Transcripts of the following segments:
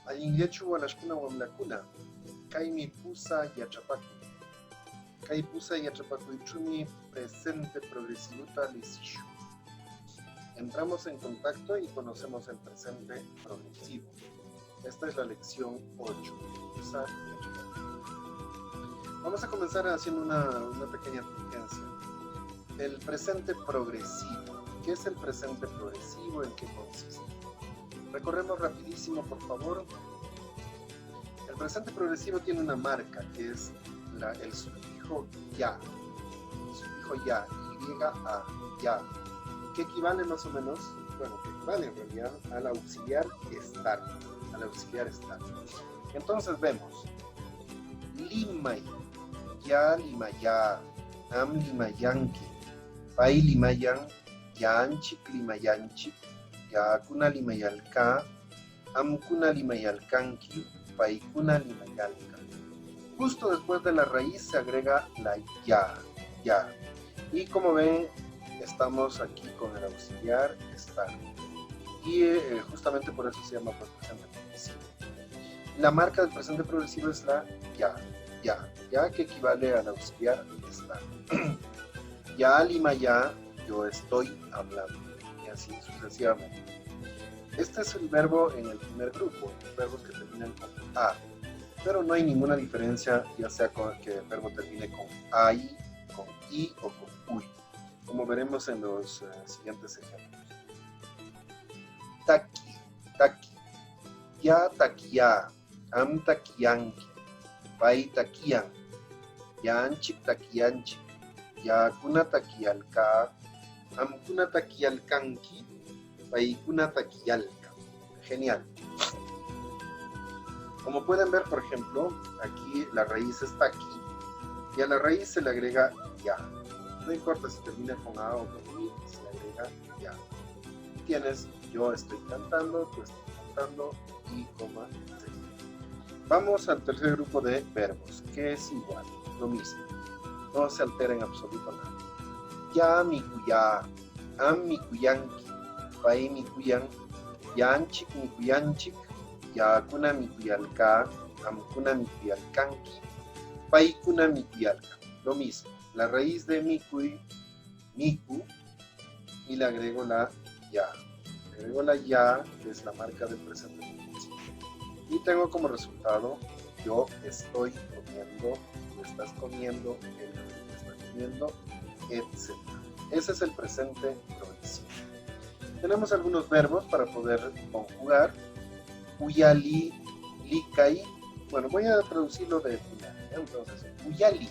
Allinllachu walaskuna wamlakuna, kaymi pusa yachapakuy. Kay pusa yachapakuyćhuumi presente progresivuta lisishun. Entramos en contacto y conocemos el presente progresivo. Esta es la lección 8. Pusa yachapakuy. Vamos a comenzar haciendo una pequeña advertencia. El presente progresivo. ¿Qué es el presente progresivo? ¿En qué consiste? Recorremos rapidísimo, por favor. El presente progresivo tiene una marca que es el sufijo ya. El sufijo ya, y-a, ya. Que equivale más o menos, bueno, que equivale en realidad al auxiliar estar. Al auxiliar estar. Entonces vemos. Limay, ya limaya, am limayanki, pay limayan, yanchik limayanchik, yakuna limayalka, amkuna limayalkanki, paykuna limayalka. Justo después de la raíz se agrega la ya. Y como ven, estamos aquí con el auxiliar estar. Y justamente por eso se llama presente progresivo. La marca del presente progresivo es la ya, que equivale al auxiliar estar. Ya limaya, yo estoy hablando. Y así sucesivamente. Este es el verbo en el primer grupo, los verbos que terminan con a, pero no hay ninguna diferencia, ya sea que el verbo termine con ai, con i o con uy, como veremos en los siguientes ejemplos. Taki, ya takiya, am takiyanki, pai takiyan, yanchik takiyanchik, yakuna takiyalka, amkuna takiyalkanki, paykuna takiyalka. Genial. Como pueden ver, por ejemplo, aquí la raíz está aquí y a la raíz se le agrega ya. No importa si termina con a o con i, se le agrega ya. Tienes yo estoy cantando, tú estás cantando y coma, etc. Vamos al tercer grupo de verbos, que es igual, lo mismo. No se altera en absoluto nada. Ya mikuya, am mikuyanki, pai mikuyan, yanchik mikuyanchik, yakuna mikuyalka, amkuna mikuyalkanki, paykuna mikuyalka. Lo mismo, la raíz de mikuy, miku, y le agrego la ya. Le agrego la ya, que es la marca del presente progresivo. Y tengo como resultado, yo estoy comiendo, tú estás comiendo, él está comiendo, etc. Ese es el presente progresivo. Tenemos algunos verbos para poder conjugar. Uyali, likai. Bueno, voy a traducirlo de final. Entonces, uyali,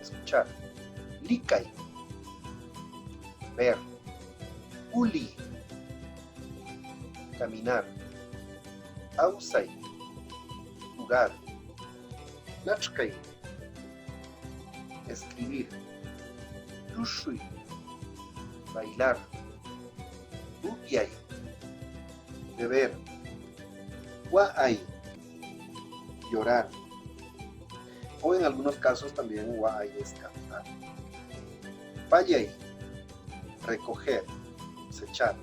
escuchar. Likai, ver. Uli, caminar. Ausai, jugar. Nachkai, escribir. Tushui, bailar. Upiai, beber. Waai, llorar. O en algunos casos también waai es cantar. Payai, recoger, cosechar.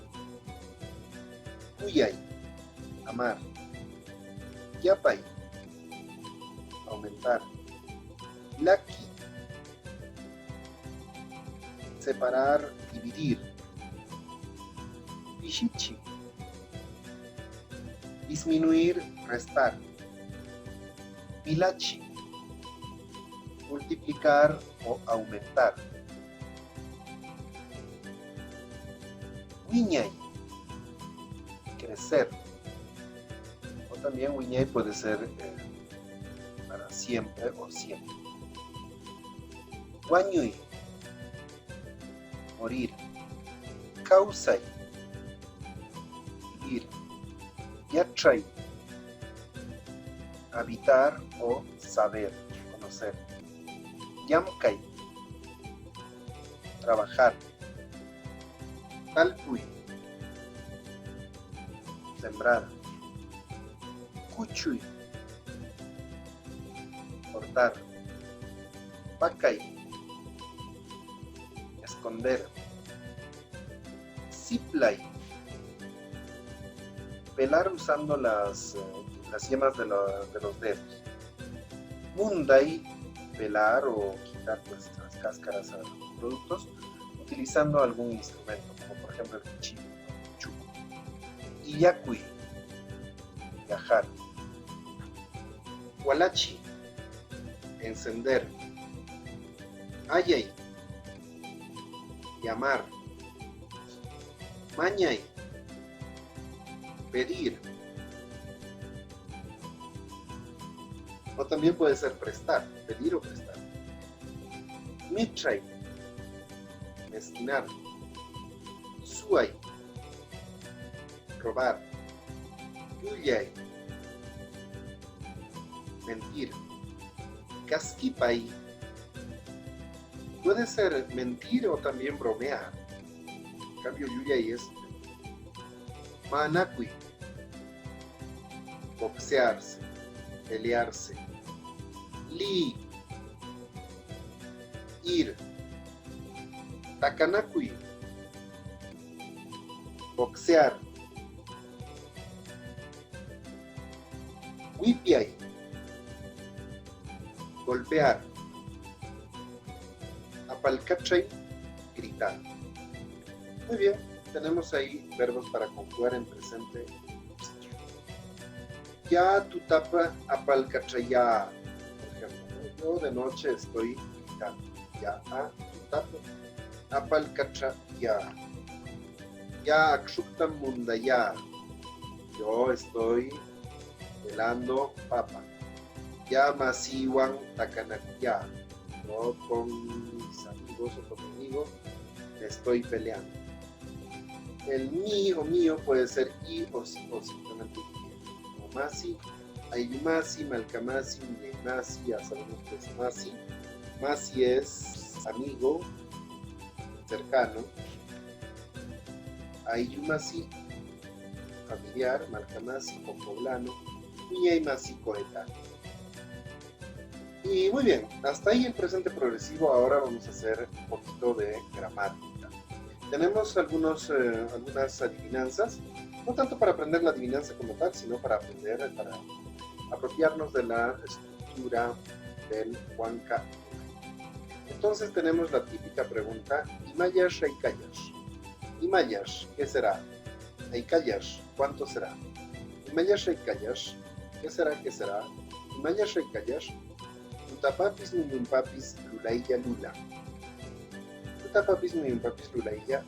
Uyai, amar. Yapai, aumentar. Laki, separar, dividir. Pishichi, disminuir, restar. Pilachi, multiplicar o aumentar. Wiñay, crecer. O también wiñay puede ser para siempre o siempre. Guañuy, morir. Causay, vivir. Yachay, habitar o saber, conocer. Yamkay, trabajar. Talpuy, sembrar. Kuchuy, cortar. Pacay, esconder. Siplay. Pelar usando las yemas de los dedos. Munday. Pelar o quitar pues, las cáscaras a los productos utilizando algún instrumento, como por ejemplo el cuchillo, el chuco. Iyakui. Viajar. Walachi. Encender. Ayay. Llamar. Mañay. Pedir. O también puede ser prestar, pedir o prestar. Mitray. Mezquinar. Suay. Robar. Yuyay. Mentir. Casquipay. Puede ser mentir o también bromear. En cambio, yuyay es manacui. Boxearse. Pelearse. Li. Ir. Takanakui. Boxear. Wipiay. Golpear. Apalcachay. Gritar. Muy bien, tenemos ahí verbos para conjugar en presente. Ya tu tapa apalcachaya. Por ejemplo, yo de noche estoy gritando. Ya a tu tapa apalcachaya. Ya akshuktam mundaya. Yo estoy pelando papa. Ya masiwan takanakya. Yo con mis amigos o con mi amigo me estoy peleando. El mi o mío puede ser i o simplemente i. O masi, ayumasi, malkamasi, masi, ya sabemos que es masi. Masi es amigo, cercano. Ayumasi, familiar, malkamasi o poblano. Masi, coetáneo. Y muy bien, hasta ahí el presente progresivo. Ahora vamos a hacer un poquito de gramática. Tenemos algunas adivinanzas, no tanto para aprender la adivinanza como tal, sino para apropiarnos de la estructura del Huanca. Entonces tenemos la típica pregunta, Imayash Aikayash. Imayash, ¿qué será? Aikayash, ¿cuánto será? Imayash Aikayash, ¿qué será? ¿Qué será? Imayash Aikayash. Tutapapis nuyumpapis lulaiya lula. Tutapapis nuyumpapis lulaiya.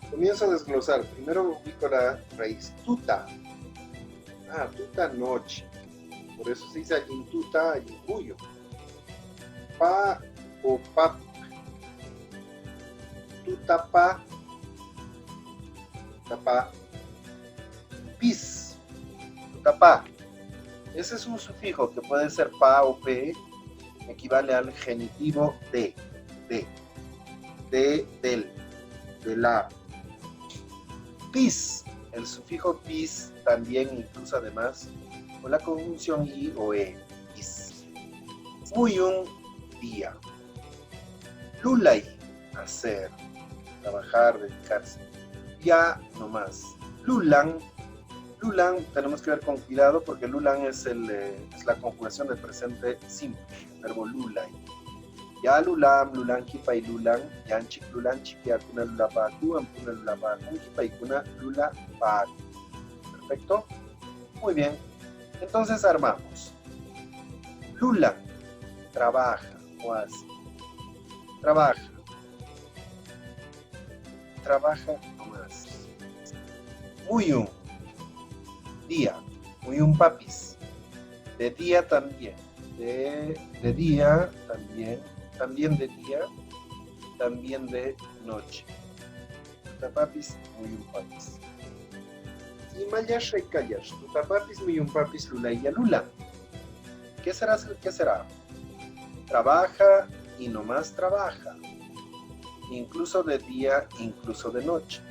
Comienzo a desglosar. Primero ubico la raíz tuta. Tuta noche. Por eso se dice ayintuta, ayincuyo. Pa o pap. Tutapa. Tapa. Pis. Tutapa. Ese es un sufijo que puede ser pa o pe, equivale al genitivo de, del, de la. Pis, el sufijo pis también incluso además con la conjunción i o e, pis. Muy un día. Lulay, hacer, trabajar, dedicarse. Ya no más. Lulan, tenemos que ver con cuidado porque lulan es la conjugación del presente simple, el verbo lulay. Ya lulam, lulan kipay lulan, yanchik lulan chikiakuna lulapaku, ampuna lulapaku, kipaykuna lulapaku. Perfecto. Muy bien. Entonces armamos. Lulan, trabaja o hace. Trabaja o hace. Muyun. Día, muy un papis, de día también, de día también de día, también de noche. Tutapapis, muy un papis. Y mayash y kayash, tutapapis, muy un papis, lulaya lula. ¿Qué será? ¿Qué será? Trabaja y no más trabaja, incluso de día, incluso de noche.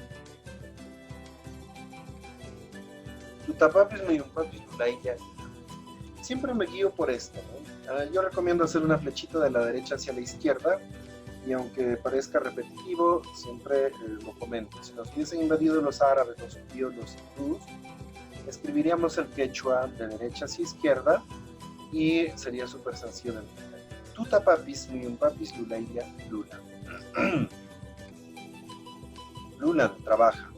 Tutapapis mayumpapis lulaya. Siempre me guío por esto, ¿no? Yo recomiendo hacer una flechita de la derecha hacia la izquierda y aunque parezca repetitivo, siempre lo comento. Si nos hubiesen invadido los árabes, los judíos, los hindús, escribiríamos el quechua de derecha hacia izquierda y sería súper sencillo de entender. Tuta papis, muyun papis, lulaya, lula. Lulan, trabaja.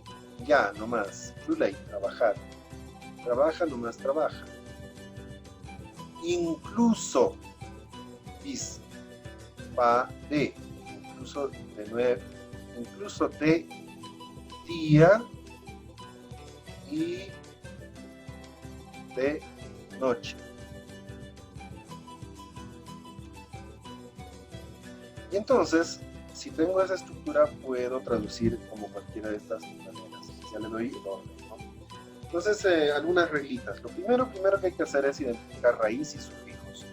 Ya, no más. Lulay, trabajar. Trabaja, no más trabaja. Incluso, bis, pa, de. Incluso de nuevo. Incluso de día y de noche. Y entonces, si tengo esa estructura, puedo traducir como cualquiera de estas maneras. Ya le doy el orden, ¿no? Entonces, algunas reglitas. Lo primero que hay que hacer es identificar raíz y sufijos.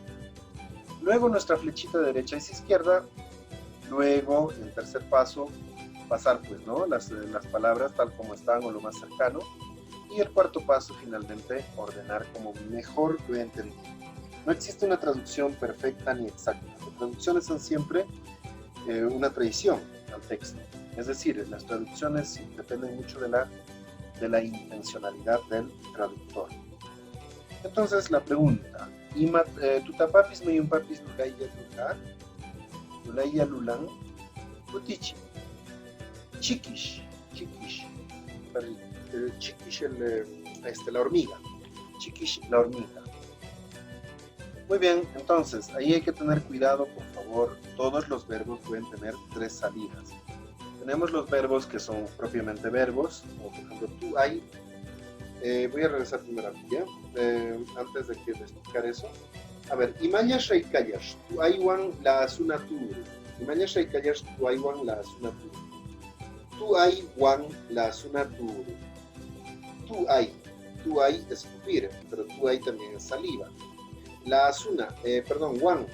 Luego nuestra flechita de derecha hacia izquierda. Luego, en el tercer paso, pasar pues, ¿no? las palabras tal como están o lo más cercano. Y el cuarto paso, finalmente, ordenar como mejor lo he entendido. No existe una traducción perfecta ni exacta. Las traducciones son siempre una traición al texto. Es decir, las traducciones dependen mucho de la intencionalidad del traductor. Entonces, la pregunta, tutapapis meyumpapis lulaya lula, lulaya lulan, utichi, chiquish, la hormiga, chiquish, la hormiga. Muy bien, entonces, ahí hay que tener cuidado, por favor. Todos los verbos pueden tener tres salidas. Tenemos los verbos que son propiamente verbos, como por ejemplo tú, hay. Voy a regresar primero aquí, ¿ya? Antes de explicar eso. A ver, imaya shaikayash, tu aywan la asunaturu. Imaya shaikayash, tu aywan la asunaturu. Tu aywan la asunaturu. Tu hay escupir, pero tu hay también es saliva. La asuna, wan,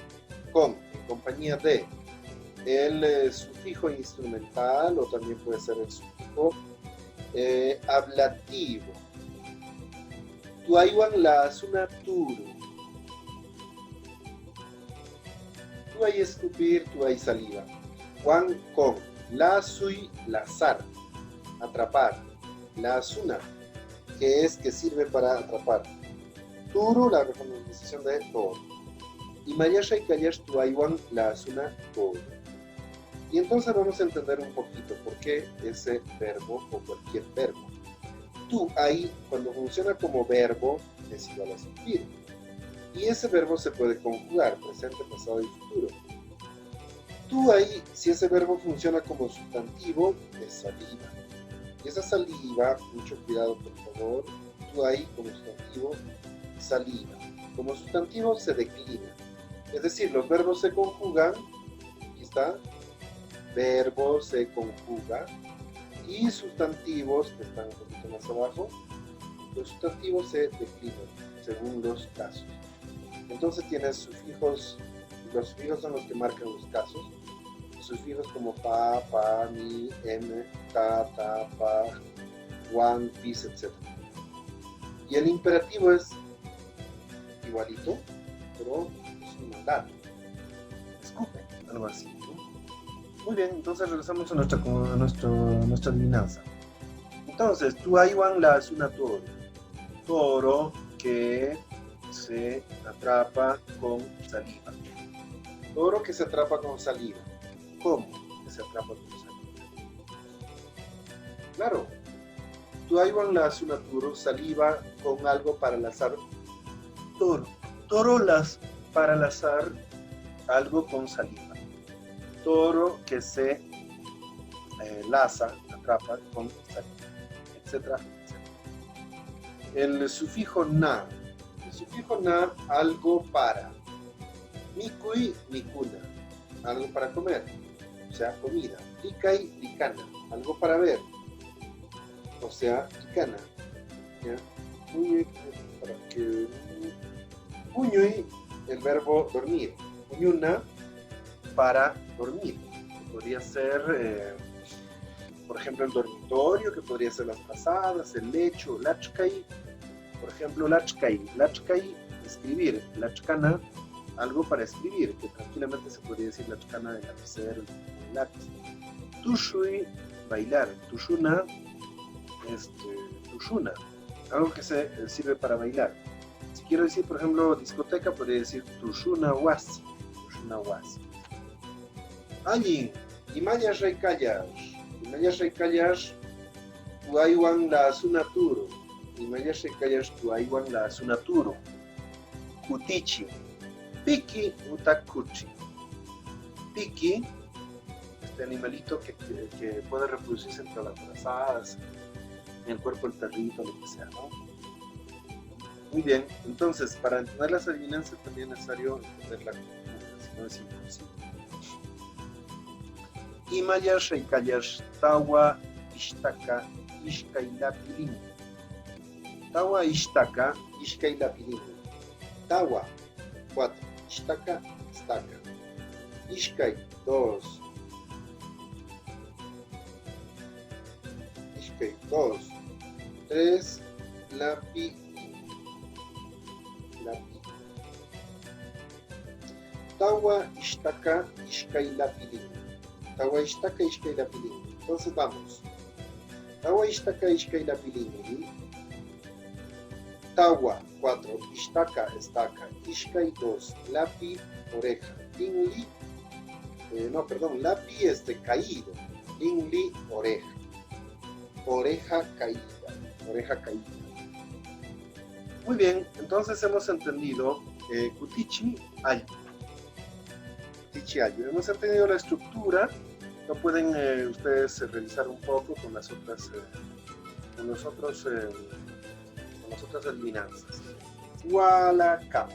con, en compañía de. El sufijo instrumental, o también puede ser el sufijo ablativo. Tu aywan la asuna turu. Tu hay escupir, tu hay saliva. Wan, con. La sui, lazar, atrapar. La asuna, que sirve para atrapar. Turu, la pronunciación de toro. Y Mayasha y Kayash tu aywan la asuna toro. Y entonces vamos a entender un poquito por qué ese verbo o cualquier verbo. Tu ahí, cuando funciona como verbo, es igual a escupir. Y ese verbo se puede conjugar, presente, pasado y futuro. Tu ahí, si ese verbo funciona como sustantivo, es saliva. Y esa saliva, mucho cuidado por favor, tu ahí como sustantivo, saliva. Como sustantivo se declina. Es decir, los verbos se conjugan, aquí está, verbo se conjuga, y sustantivos, que están un poquito más abajo, los sustantivos se declinan según los casos. Entonces tienes sufijos, los sufijos son los que marcan los casos, sufijos como pa, mi, m, ta, pa, wan, pis, etc. Y el imperativo es igualito, pero es un mandato. Escupe, algo así, ¿no? Muy bien, entonces regresamos a nuestra adivinanza. Entonces, tu aywan la asuna toro. Toro que se atrapa con saliva. Toro que se atrapa con saliva. ¿Cómo que se atrapa con saliva? Claro. Tu aywan la asuna toro, saliva con algo para lazar. Toro para lazar algo con saliva. Toro que se laza, atrapa con saliva, etcétera, etcétera. El sufijo na. El sufijo na, algo para. Mikui, mikuna, algo para comer, o sea, comida. Likai, likana, algo para ver, o sea, likana. ¿Ya? Puñui, el verbo dormir. Puñuna, para dormir. Podría ser, por ejemplo, el dormitorio, que podría ser las frazadas, el lecho, lachkai. Por ejemplo, lachkai, escribir. Lachkana, algo para escribir, que tranquilamente se podría decir la chicana del lapicero, el lápiz. Tushui, bailar. Tushuna, tushuna, algo que se sirve para bailar. Si quiero decir, por ejemplo, discoteca, podría decir tushuna wasi. Tushuna wasi. Allí, Imayas Reikayash. Imayas Reikayash, Tuaiwan la Sunaturo. Imayas Reikayash, Tuaiwan la Sunaturo. Kutichi. Piki utakuchi. Piki, este animalito que puede reproducirse entre las brazadas, en el cuerpo del perrito, lo que sea, ¿no? Muy bien, entonces, para entender las adivinanzas también es necesario entender la cultura, si no es imposible. Imayash Reikayash Tawa Ishtaka Ishkailapilin. Tawa Ishtaka Ishkailapilin. Tawa 4. Ishtaka, estaca. Ishkai 2. Ishkai 2. 3. Lapi. Lapi. Tawa Ishtaka Ishkailapilin. Tawa Ishtaka Ishkailapilin. Entonces vamos. Tawa Ishtaka Ishkailapilin. Tawa 4, Ishtaka, estaca, Ishkai 2, Lapi, oreja, Lingli, Lapi es de caído, Lingli, oreja, oreja caída. Muy bien, entonces hemos entendido Kutichi Ayu. Hemos entendido la estructura, lo pueden ustedes revisar un poco con las otras, con las otras adivinanzas. Walakama.